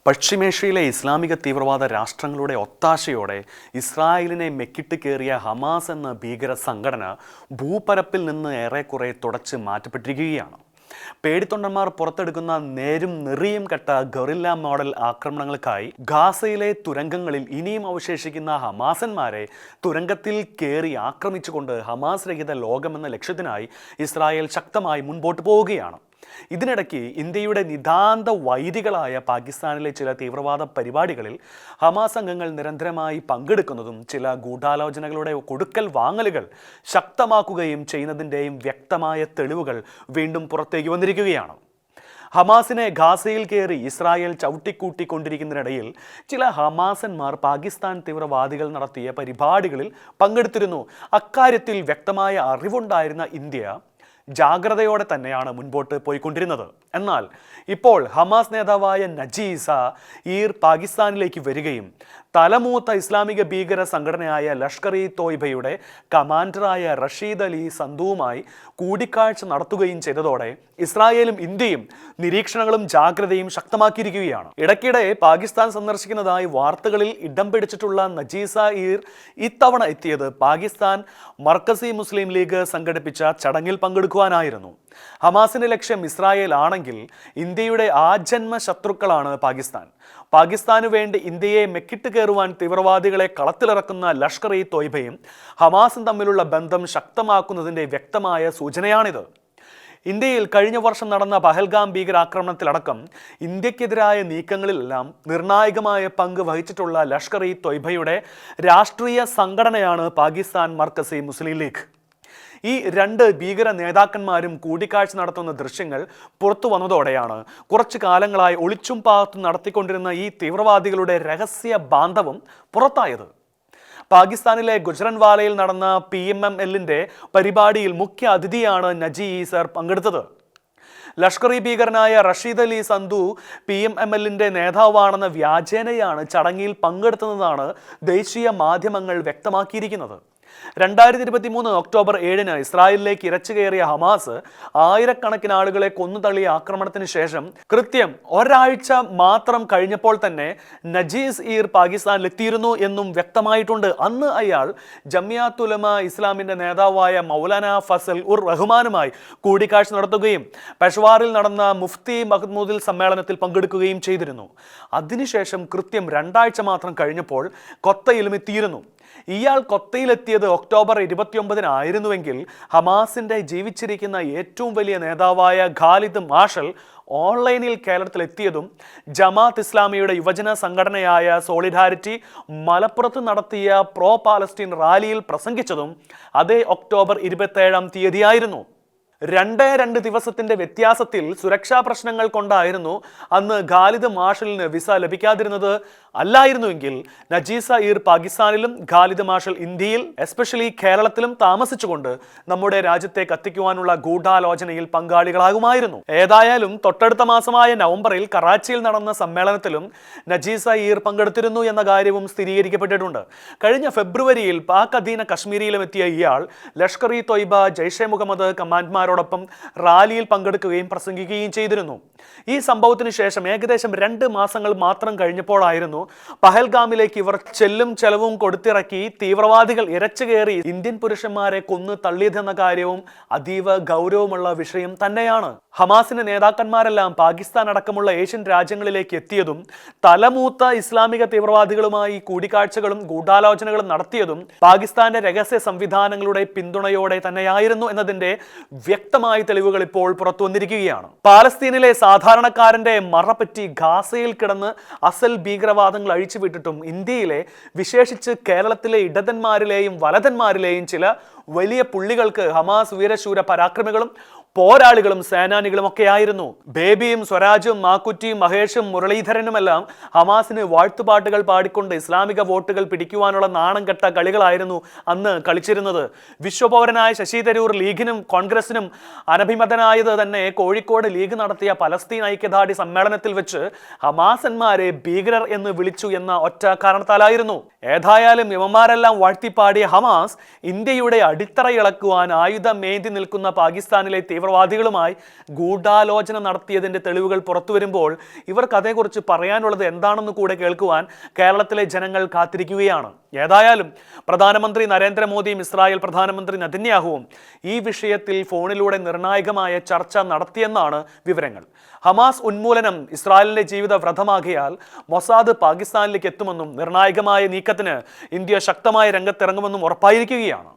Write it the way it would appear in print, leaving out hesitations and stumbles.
പശ്ചിമേഷ്യയിലെ ഇസ്ലാമിക തീവ്രവാദ രാഷ്ട്രങ്ങളുടെ ഒത്താശയോടെ ഇസ്രായേലിനെ മെക്കിട്ട് കയറിയ ഹമാസ് എന്ന ഭീകര സംഘടന ഭൂപരപ്പിൽ നിന്ന് ഏറെക്കുറെ തുടച്ച് മാറ്റപ്പെട്ടിരിക്കുകയാണ്. പേടിത്തൊണ്ടന്മാർ പുറത്തെടുക്കുന്ന നേരും നെറിയും കെട്ട ഗറില്ല മോഡൽ ആക്രമണങ്ങൾക്കായി ഗാസയിലെ തുരങ്കങ്ങളിൽ ഇനിയും അവശേഷിക്കുന്ന ഹമാസന്മാരെ തുരങ്കത്തിൽ കയറി ആക്രമിച്ചുകൊണ്ട് ഹമാസ് രഹിത ലോകമെന്ന ലക്ഷ്യത്തിനായി ഇസ്രായേൽ ശക്തമായി മുൻപോട്ട് പോവുകയാണ്. ഇതിനിടയ്ക്ക് ഇന്ത്യയുടെ നിതാന്ത വൈരികളായ പാകിസ്ഥാനിലെ ചില തീവ്രവാദ പരിപാടികളിൽ ഹമാസ് അംഗങ്ങൾ നിരന്തരമായി പങ്കെടുക്കുന്നതും ചില ഗൂഢാലോചനകളുടെ കൊടുക്കൽ വാങ്ങലുകൾ ശക്തമാക്കുകയും ചെയ്യുന്നതിൻ്റെയും വ്യക്തമായ തെളിവുകൾ വീണ്ടും പുറത്തേക്ക് വന്നിരിക്കുകയാണ്. ഹമാസിനെ ഗാസയിൽ കയറി ഇസ്രായേൽ ചവിട്ടിക്കൂട്ടിക്കൊണ്ടിരിക്കുന്നതിനിടയിൽ ചില ഹമാസന്മാർ പാകിസ്ഥാൻ തീവ്രവാദികൾ നടത്തിയ പരിപാടികളിൽ പങ്കെടുത്തിരുന്നു. അക്കാര്യത്തിൽ വ്യക്തമായ അറിവുണ്ടായിരുന്ന ഇന്ത്യ ജാഗ്രതയോടെ തന്നെയാണ് മുൻപോട്ട് പോയിക്കൊണ്ടിരുന്നത്. എന്നാൽ ഇപ്പോൾ ഹമാസ് നേതാവായ നജീസ ഈർ പാകിസ്ഥാനിലേക്ക് വരികയും തലമൂത്ത ഇസ്ലാമിക ഭീകര സംഘടനയായ ലഷ്കർ-ഇ-തോയ്ബയുടെ കമാൻഡറായ റഷീദ് അലി സന്ദുവുമായി കൂടിക്കാഴ്ച നടത്തുകയും ചെയ്തതോടെ ഇസ്രായേലും ഇന്ത്യയും നിരീക്ഷണങ്ങളും ജാഗ്രതയും ശക്തമാക്കിയിരിക്കുകയാണ്. ഇടയ്ക്കിടെ പാകിസ്ഥാൻ സന്ദർശിക്കുന്നതായി വാർത്തകളിൽ ഇടം പിടിച്ചിട്ടുള്ള നജീസ ഈർ ഇത്തവണ എത്തിയത് പാകിസ്ഥാൻ മർക്കസി മുസ്ലിം ലീഗ് സംഘടിപ്പിച്ച ചടങ്ങിൽ പങ്കെടുക്കുവാനായിരുന്നു. ഹമാസിന്റെ ലക്ഷ്യം ഇസ്രായേൽ ആണെങ്കിൽ ഇന്ത്യയുടെ ആജന്മ ശത്രുക്കളാണ് പാകിസ്ഥാനു വേണ്ടി ഇന്ത്യയെ മെക്കിട്ട് കയറുവാൻ തീവ്രവാദികളെ കളത്തിലിറക്കുന്ന ലഷ്കർ-ഇ-തോയ്ബയും ഹമാസും തമ്മിലുള്ള ബന്ധം ശക്തമാക്കുന്നതിൻ്റെ വ്യക്തമായ സൂചനയാണിത്. ഇന്ത്യയിൽ കഴിഞ്ഞ വർഷം നടന്ന പഹൽഗാം ഭീകരാക്രമണത്തിലടക്കം ഇന്ത്യക്കെതിരായ നീക്കങ്ങളിലെല്ലാം നിർണായകമായ പങ്ക് വഹിച്ചിട്ടുള്ള ലഷ്കർ-ഇ-തോയ്ബയുടെ രാഷ്ട്രീയ സംഘടനയാണ് പാകിസ്ഥാൻ മർക്കസി മുസ്ലിം ലീഗ്. ഈ രണ്ട് ഭീകര നേതാക്കന്മാരും കൂടിക്കാഴ്ച നടത്തുന്ന ദൃശ്യങ്ങൾ പുറത്തു വന്നതോടെയാണ് കുറച്ചു കാലങ്ങളായി ഒളിച്ചും പാത്തും നടത്തിക്കൊണ്ടിരുന്ന ഈ തീവ്രവാദികളുടെ രഹസ്യ ബാന്ധവം പുറത്തായത്. പാകിസ്ഥാനിലെ ഗുജ്റൻവാലയിൽ നടന്ന PMMLന്റെ പരിപാടിയിൽ മുഖ്യ അതിഥിയാണ് നജീസർ പങ്കെടുത്തത്. ലഷ്കർ-ഇ ഭീകരനായ റഷീദ് അലി സന്ദു PMMLന്റെ നേതാവാണെന്ന വ്യാജേനയാണ് ചടങ്ങിൽ പങ്കെടുത്തതെന്നാണ് ദേശീയ മാധ്യമങ്ങൾ വ്യക്തമാക്കിയിരിക്കുന്നത്. 2023 ഒക്ടോബർ 7 ഇസ്രായേലിലേക്ക് ഇരച്ചു കയറിയ ഹമാസ് ആയിരക്കണക്കിന് ആളുകളെ കൊന്നുതള്ളിയ ആക്രമണത്തിന് ശേഷം കൃത്യം ഒരാഴ്ച മാത്രം കഴിഞ്ഞപ്പോൾ തന്നെ നജീസ് ഈർ പാകിസ്ഥാനിലെത്തിയിരുന്നു എന്നും വ്യക്തമായിട്ടുണ്ട്. അന്ന് അയാൾ ജമിയാത്ത് ഉലമ ഇസ്ലാമിന്റെ നേതാവായ മൗലാന ഫസൽ ഉർ റഹ്മാനുമായി കൂടിക്കാഴ്ച നടത്തുകയും പെഷവാറിൽ നടന്ന മുഫ്തി മഹ്മൂദിൽ സമ്മേളനത്തിൽ പങ്കെടുക്കുകയും ചെയ്തിരുന്നു. അതിനുശേഷം കൃത്യം 2 ആഴ്ച മാത്രം കഴിഞ്ഞപ്പോൾ കൊത്തയിലും എത്തിയിരുന്നു. ഇയാൾ കൊത്തയിലെത്തിയത് ഒക്ടോബർ 29 ആയിരുന്നുവെങ്കിൽ ഹമാസിന്റെ ജീവിച്ചിരിക്കുന്ന ഏറ്റവും വലിയ നേതാവായ ഖാലിദ് മാഷൽ ഓൺലൈനിൽ കേരളത്തിലെത്തിയതും ജമാഅത്ത് ഇസ്ലാമിയുടെ യുവജന സംഘടനയായ സോളിഡാരിറ്റി മലപ്പുറത്ത് നടത്തിയ പ്രോ പാലസ്തീൻ റാലിയിൽ പ്രസംഗിച്ചതും അതേ ഒക്ടോബർ 27 തീയതിയായിരുന്നു. 2 ദിവസത്തിന്റെ വ്യത്യാസത്തിൽ സുരക്ഷാ പ്രശ്നങ്ങൾ കൊണ്ടായിരുന്നു അന്ന് ഖാലിദ് മാഷലിന് വിസ ലഭിക്കാതിരുന്നത്. അല്ലായിരുന്നുവെങ്കിൽ നജീസ ഈർ പാകിസ്ഥാനിലും ഖാലിദ് മാഷൽ ഇന്ത്യയിൽ എസ്പെഷ്യലി കേരളത്തിലും താമസിച്ചുകൊണ്ട് നമ്മുടെ രാജ്യത്തെ കത്തിക്കുവാനുള്ള ഗൂഢാലോചനയിൽ പങ്കാളികളാകുമായിരുന്നു. ഏതായാലും തൊട്ടടുത്ത മാസമായ നവംബറിൽ കറാച്ചിയിൽ നടന്ന സമ്മേളനത്തിലും നജീസ ഈർ പങ്കെടുത്തിരുന്നു എന്ന കാര്യവും സ്ഥിരീകരിക്കപ്പെട്ടിട്ടുണ്ട്. കഴിഞ്ഞ ഫെബ്രുവരിയിൽ പാക് അധീന കശ്മീരിലും എത്തിയ ഇയാൾ ലഷ്കർ-ഇ-തോയ്ബ, ജയ്ഷെ മുഹമ്മദ് കമാൻഡർമാരോടൊപ്പം റാലിയിൽ പങ്കെടുക്കുകയും പ്രസംഗിക്കുകയും ചെയ്തിരുന്നു. ഈ സംഭവത്തിന് ശേഷം ഏകദേശം 2 മാസങ്ങൾ മാത്രം കഴിഞ്ഞപ്പോഴായിരുന്നു പഹൽഗാമിലേക്ക് ഇവർ ചെല്ലും ചെലവും കൊടുത്തിറക്കി തീവ്രവാദികൾ ഇരച്ചു കയറി ഇന്ത്യൻ പുരുഷന്മാരെ കൊന്നു തള്ളിയതെന്ന കാര്യവും അതീവ ഗൗരവമുള്ള വിഷയം തന്നെയാണ്. ഹമാസിന്റെ നേതാക്കന്മാരെല്ലാം പാകിസ്ഥാൻ അടക്കമുള്ള ഏഷ്യൻ രാജ്യങ്ങളിലേക്ക് എത്തിയതും തലമൂത്ത ഇസ്ലാമിക തീവ്രവാദികളുമായി കൂടിക്കാഴ്ചകളും ഗൂഢാലോചനകളും നടത്തിയതും പാകിസ്ഥാന്റെ രഹസ്യ സംവിധാനങ്ങളുടെ പിന്തുണയോടെ തന്നെയായിരുന്നു എന്നതിന്റെ വ്യക്തമായ തെളിവുകൾ ഇപ്പോൾ പുറത്തു വന്നിരിക്കുകയാണ്. പാലസ്തീനിലെ സാധാരണക്കാരന്റെ മറപറ്റി ഗാസയിൽ കിടന്ന് അസൽ ഭീകരവാദങ്ങൾ അഴിച്ചുവിട്ടിട്ടും ഇന്ത്യയിലെ വിശേഷിച്ച് കേരളത്തിലെ ഇടതന്മാരിലെയും വലതന്മാരിലെയും ചില വലിയ പുള്ളികൾക്ക് ഹമാസ് വീരശൂര പരാക്രമികളും പോരാളികളും സേനാനികളും ഒക്കെയായിരുന്നു. ബേബിയും സ്വരാജും മാക്കുറ്റിയും മഹേഷും മുരളീധരനുമെല്ലാം ഹമാസിന് വാഴ്ത്തുപാട്ടുകൾ പാടിക്കൊണ്ട് ഇസ്ലാമിക വോട്ടുകൾ പിടിക്കുവാനുള്ള നാണം കെട്ട കളികളായിരുന്നു അന്ന് കളിച്ചിരുന്നത്. വിശ്വപൗരനായ ശശി തരൂർ ലീഗിനും കോൺഗ്രസിനും അനഭിമതനായത് തന്നെ കോഴിക്കോട് ലീഗ് നടത്തിയ പലസ്തീൻ ഐക്യദാർഢ്യ സമ്മേളനത്തിൽ വെച്ച് ഹമാസന്മാരെ ഭീകരർ എന്ന് വിളിച്ചു എന്ന ഒറ്റ കാരണത്താലായിരുന്നു. ഏതായാലും ഇവന്മാരെല്ലാം വാഴ്ത്തിപ്പാടിയ ഹമാസ് ഇന്ത്യയുടെ അടിത്തറ ഇളക്കുവാൻ ആയുധമേന്തി നിൽക്കുന്ന പാകിസ്ഥാനിലെ തീവ്രവാദികളുമായി ഗൂഢാലോചന നടത്തിയതിൻ്റെ തെളിവുകൾ പുറത്തു വരുമ്പോൾ ഇവർക്ക് അതേക്കുറിച്ച് പറയാനുള്ളത് എന്താണെന്ന് കൂടെ കേൾക്കുവാൻ കേരളത്തിലെ ജനങ്ങൾ കാത്തിരിക്കുകയാണ്. ഏതായാലും പ്രധാനമന്ത്രി നരേന്ദ്രമോദിയും ഇസ്രായേൽ പ്രധാനമന്ത്രി നെതന്യാഹുവും ഈ വിഷയത്തിൽ ഫോണിലൂടെ നിർണായകമായ ചർച്ച നടത്തിയെന്നാണ് വിവരങ്ങൾ. ഹമാസ് ഉന്മൂലനം ഇസ്രായേലിന്റെ ജീവിത വ്രതമാകിയാൽ മൊസാദ് പാകിസ്ഥാനിലേക്ക് എത്തുമെന്നും നിർണായകമായ നീക്കത്തിന് ഇന്ത്യ ശക്തമായ രംഗത്തിറങ്ങുമെന്നും ഉറപ്പായിരിക്കുകയാണ്.